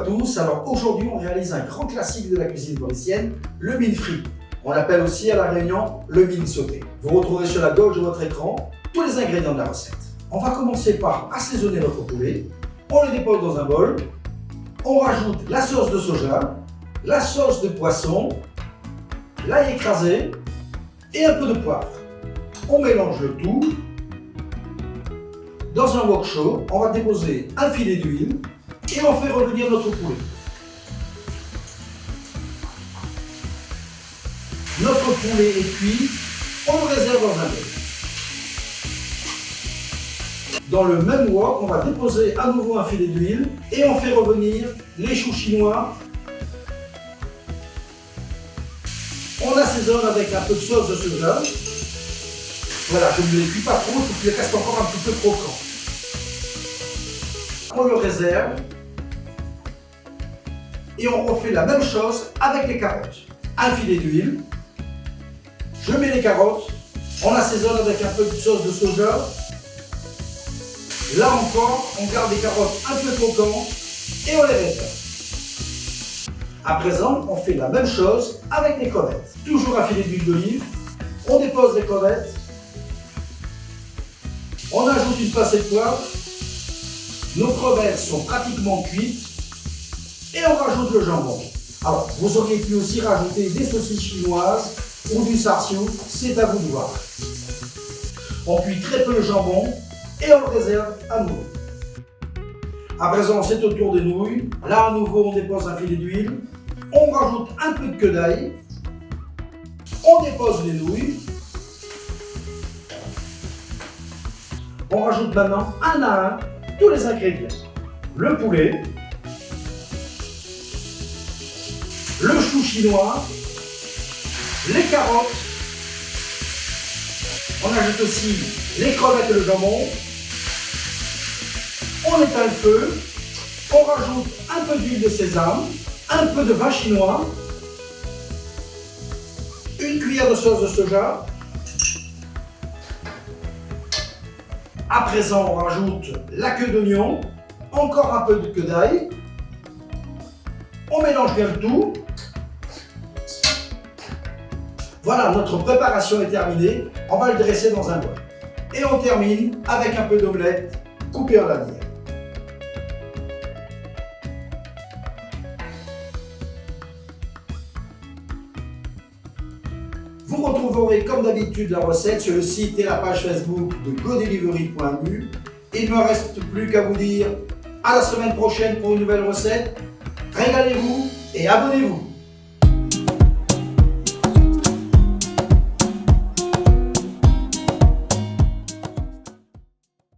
tous, alors aujourd'hui on réalise un grand classique de la cuisine mauricienne, le mine frit. On l'appelle aussi à la Réunion le mine sauté. Vous retrouverez sur la gauche de votre écran tous les ingrédients de la recette. On va commencer par assaisonner notre poulet, on le dépose dans un bol, on rajoute la sauce de soja, la sauce de poisson, l'ail écrasé et un peu de poivre. On mélange le tout. Dans un wok chaud, on va déposer un filet d'huile et on fait revenir notre poulet. Notre poulet est cuit, on le réserve dans un bol. Dans le même wok, on va déposer à nouveau un filet d'huile et on fait revenir les choux chinois. On assaisonne avec un peu de sauce de soja. Voilà, je ne les cuis pas trop, il faut qu'il reste encore un petit peu croquant. On le réserve et on refait la même chose avec les carottes. Un filet d'huile, je mets les carottes, on assaisonne avec un peu de sauce de soja. Là encore, on garde les carottes un peu croquantes et on les réserve. À présent, on fait la même chose avec les crevettes. Toujours un filet d'huile d'olive, on dépose les crevettes, on ajoute une pincée de poivre, nos crevettes sont pratiquement cuites et on rajoute le jambon. Alors, vous auriez pu aussi rajouter des saucisses chinoises ou du sarsiu, c'est à vous de voir. On cuit très peu le jambon et on le réserve à nouveau. À présent, c'est au tour des nouilles. Là, à nouveau, on dépose un filet d'huile, on rajoute un peu de queue d'ail, on dépose les nouilles. On rajoute maintenant un à un tous les ingrédients. Le poulet, le chou chinois, les carottes. On ajoute aussi les crevettes et le jambon. On éteint le feu. On rajoute un peu d'huile de sésame, un peu de vin chinois, une cuillère de sauce de soja. À présent, on rajoute la queue d'oignon, encore un peu de queue d'ail. On mélange bien le tout. Voilà, notre préparation est terminée. On va le dresser dans un bol. Et on termine avec un peu d'omelette coupée en lanières. Vous retrouverez comme d'habitude la recette sur le site et la page Facebook de godelivery.mu. Il ne me reste plus qu'à vous dire à la semaine prochaine pour une nouvelle recette. Régalez-vous et abonnez-vous.